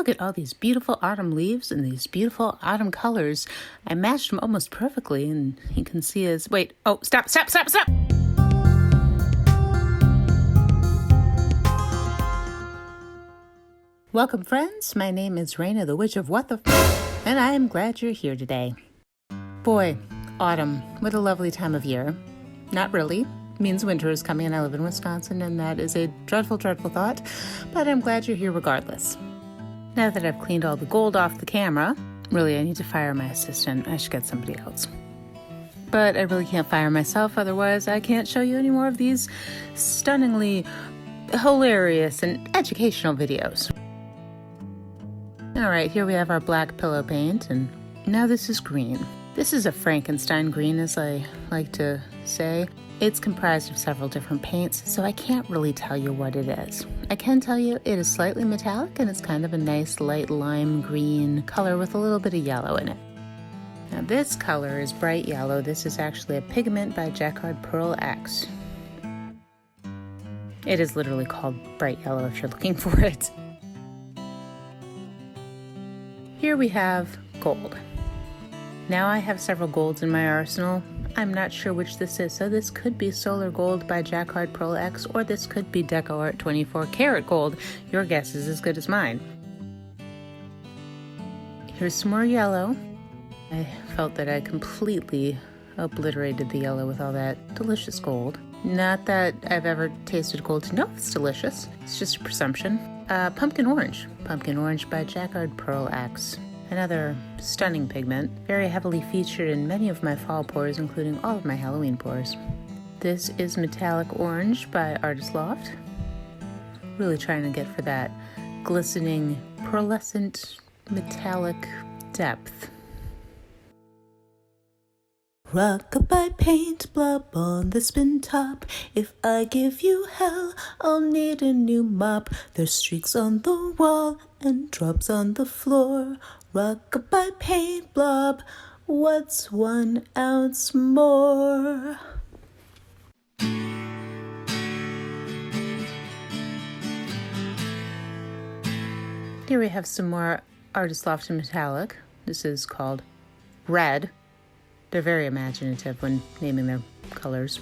look at all these beautiful autumn leaves and these beautiful autumn colors. I matched them almost perfectly, and you can see as... Wait, oh, stop! Welcome, friends. My name is Raina, the Witch of What the F***, and I am glad you're here today. Boy, autumn, what a lovely time of year. Not really. Means winter is coming, and I live in Wisconsin, and that is a dreadful, dreadful thought, but I'm glad you're here regardless. Now that I've cleaned all the gold off the camera, really, I need to fire my assistant. I should get somebody else. But I really can't fire myself, otherwise I can't show you any more of these stunningly hilarious and educational videos. All right, here we have our black pillow paint, and now this is green. This is a Frankenstein green, as I like to say. It's comprised of several different paints, so I can't really tell you what it is. I can tell you it is slightly metallic, and it's kind of a nice light lime green color with a little bit of yellow in it. Now this color is bright yellow. This is actually a pigment by Jacquard Pearl X. It is literally called bright yellow if you're looking for it. Here we have gold. Now I have several golds in my arsenal. I'm not sure which this is, so this could be Solar Gold by Jacquard Pearl X, or this could be Deco Art 24 Karat Gold. Your guess is as good as mine. Here's some more yellow. I felt that I completely obliterated the yellow with all that delicious gold. Not that I've ever tasted gold to know if it's delicious. It's just a presumption. Pumpkin Orange. Pumpkin Orange by Jacquard Pearl X. Another stunning pigment, very heavily featured in many of my fall pours, including all of my Halloween pours. This is Metallic Orange by Artist Loft. Really trying to get for that glistening, pearlescent, metallic depth. Rockabye paint blob on the spin top. If I give you hell, I'll need a new mop. There's streaks on the wall and drops on the floor. Rockabye paint blob, what's 1 ounce more? Here we have some more Artist Loft and Metallic. This is called Red. They're very imaginative when naming their colors.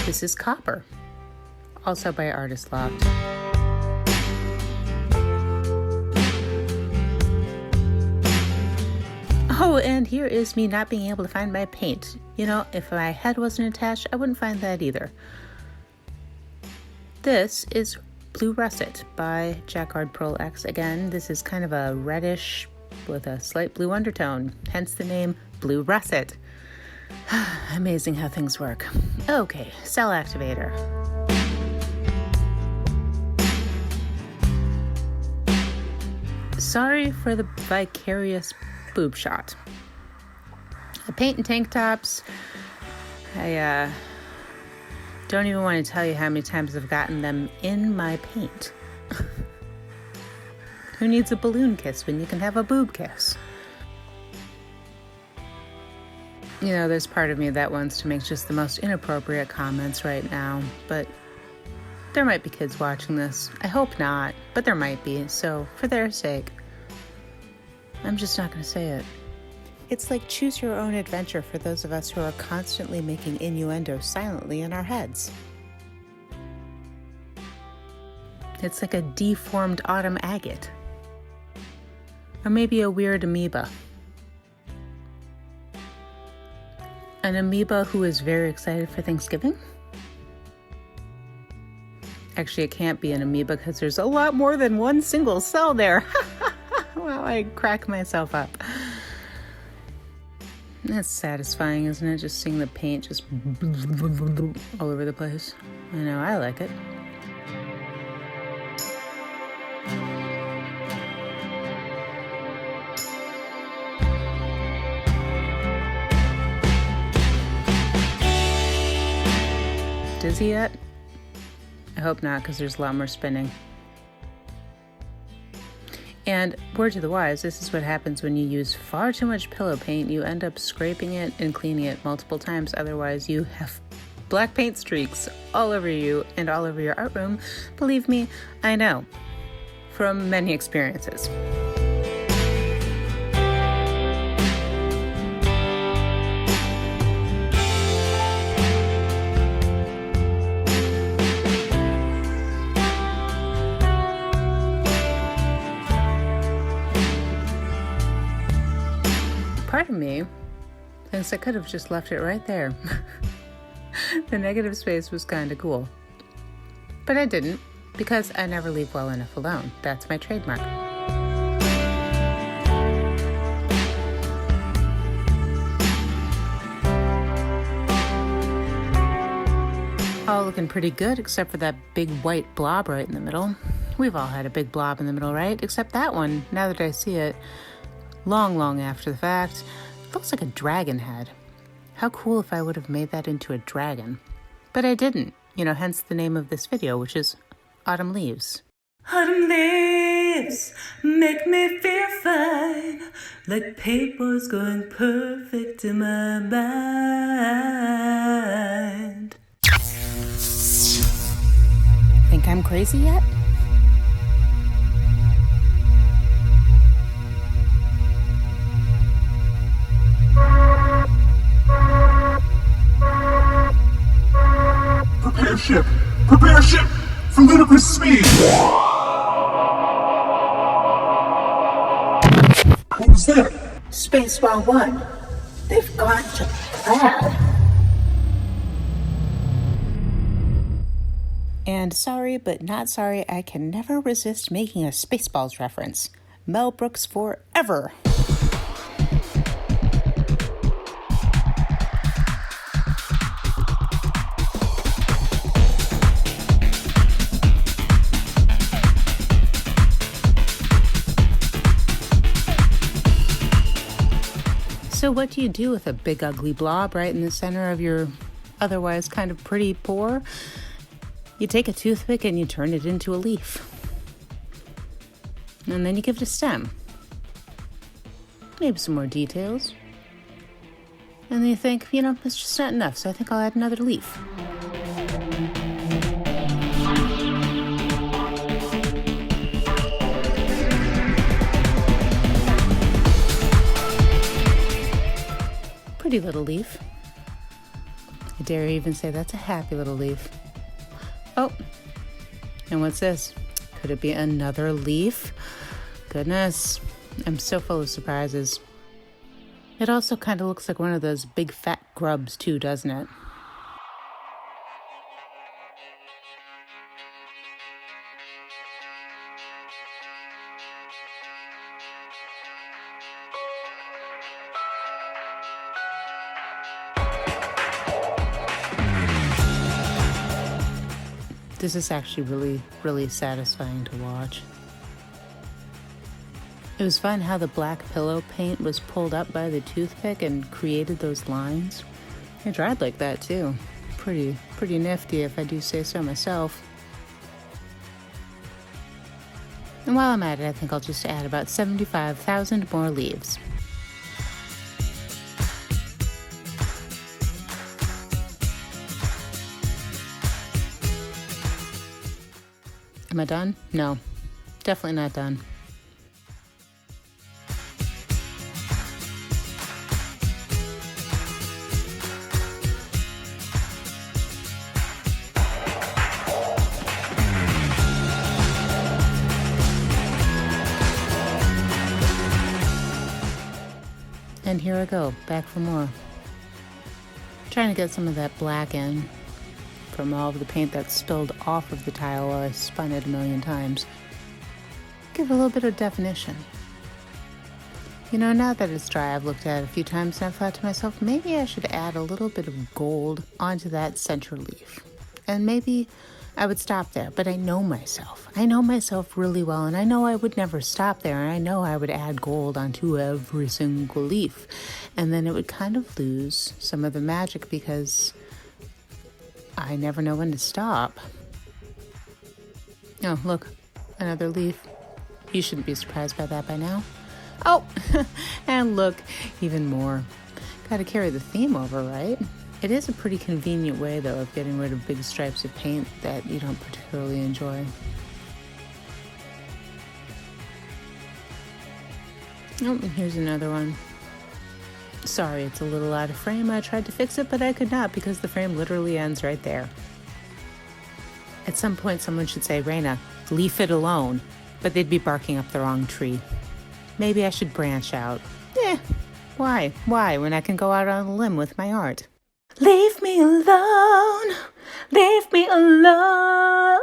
This is Copper, also by Artist Loft. Oh, and here is me not being able to find my paint. You know, if my head wasn't attached, I wouldn't find that either. This is Blue Russet by Jacquard Pearl X. Again, this is kind of a reddish with a slight blue undertone, hence the name Blue Russet. Amazing how things work. Okay, cell activator. Sorry for the vicarious boob shot. I paint in tank tops. I don't even want to tell you how many times I've gotten them in my paint. Who needs a balloon kiss when you can have a boob kiss? You know, there's part of me that wants to make just the most inappropriate comments right now, but there might be kids watching this. I hope not, but there might be, so for their sake, I'm just not going to say it. It's like choose your own adventure for those of us who are constantly making innuendo silently in our heads. It's like a deformed autumn agate. Or maybe a weird amoeba. An amoeba who is very excited for Thanksgiving? Actually, it can't be an amoeba because there's a lot more than one single cell there. Wow, I crack myself up. That's satisfying, isn't it? Just seeing the paint just all over the place. I know, I like it. Dizzy yet? I hope not, because there's a lot more spinning. And word to the wise, this is what happens when you use far too much pillow paint. You end up scraping it and cleaning it multiple times. Otherwise, you have black paint streaks all over you and all over your art room. Believe me, I know from many experiences. Part of me thinks I could have just left it right there. The negative space was kind of cool. But I didn't, because I never leave well enough alone. That's my trademark. All looking pretty good, except for that big white blob right in the middle. We've all had a big blob in the middle, right? Except that one, now that I see it, long after the fact, it looks like a dragon head. How cool if I would have made that into a dragon. But I didn't, hence the name of this video, which is Autumn Leaves. Autumn leaves make me feel fine, like paper's going perfect in my mind. Think I'm crazy yet? Prepare ship for ludicrous speed! What was that? Spacebar 1. They've gone to plaid. And sorry, but not sorry, I can never resist making a Spaceballs reference. Mel Brooks forever. So what do you do with a big ugly blob right in the center of your otherwise kind of pretty pour? You take a toothpick and you turn it into a leaf. And then you give it a stem. Maybe some more details. And then you think, it's just not enough, so I think I'll add another leaf. Pretty little leaf. I dare even say that's a happy little leaf. Oh, and what's this? Could it be another leaf? Goodness, I'm so full of surprises. It also kind of looks like one of those big fat grubs too, doesn't it? This is actually really satisfying to watch. It was fun how the black pillow paint was pulled up by the toothpick and created those lines. It dried like that too. Pretty nifty if I do say so myself. And while I'm at it, I think I'll just add about 75,000 more leaves. Am I done? No, definitely not done. And here I go, back for more. Trying to get some of that black in from all of the paint that spilled off of the tile while I spun it a million times. Give it a little bit of definition. Now that it's dry, I've looked at it a few times and I've thought to myself, maybe I should add a little bit of gold onto that center leaf. And maybe I would stop there, but I know myself. I know myself really well, and I know I would never stop there, and I know I would add gold onto every single leaf. And then it would kind of lose some of the magic because I never know when to stop. Oh, look, another leaf. You shouldn't be surprised by that by now. Oh, and look, even more. Gotta carry the theme over, right? It is a pretty convenient way, though, of getting rid of big stripes of paint that you don't particularly enjoy. Oh, and here's another one. Sorry, it's a little out of frame. I tried to fix it, but I could not because the frame literally ends right there. At some point, someone should say, Raina, leave it alone. But they'd be barking up the wrong tree. Maybe I should branch out. Why? Why, when I can go out on a limb with my art? Leave me alone. Leave me alone.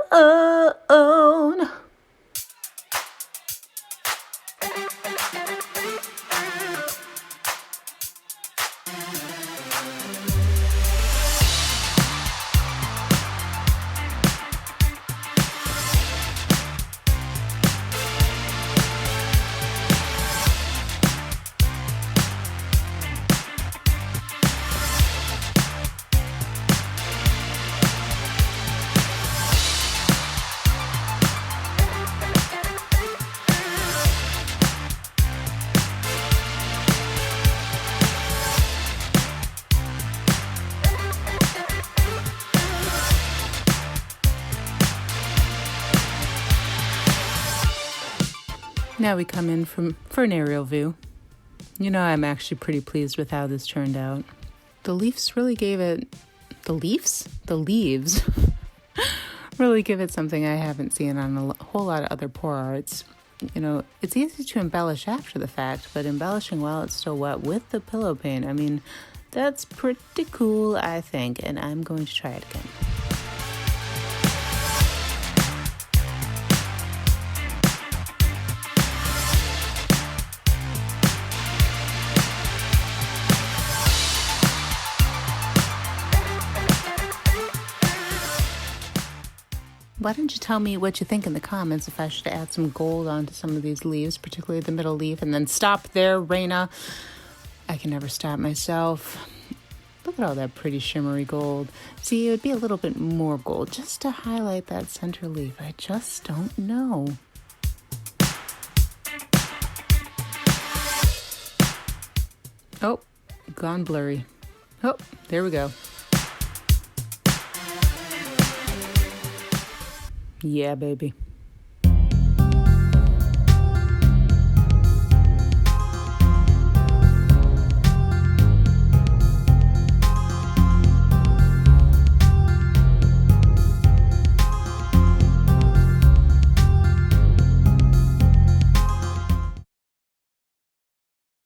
Now we come in for an aerial view. You know, I'm actually pretty pleased with how this turned out. The leaves really gave it... The leaves really give it something I haven't seen on a whole lot of other pour arts. You know, it's easy to embellish after the fact, but embellishing while it's still wet with the pillow paint, I mean, that's pretty cool, I think, and I'm going to try it again. Why don't you tell me what you think in the comments if I should add some gold onto some of these leaves, particularly the middle leaf, and then stop there, Raina. I can never stop myself. Look at all that pretty shimmery gold. See, it would be a little bit more gold just to highlight that center leaf. I just don't know. Oh, gone blurry. Oh, there we go. Yeah, baby.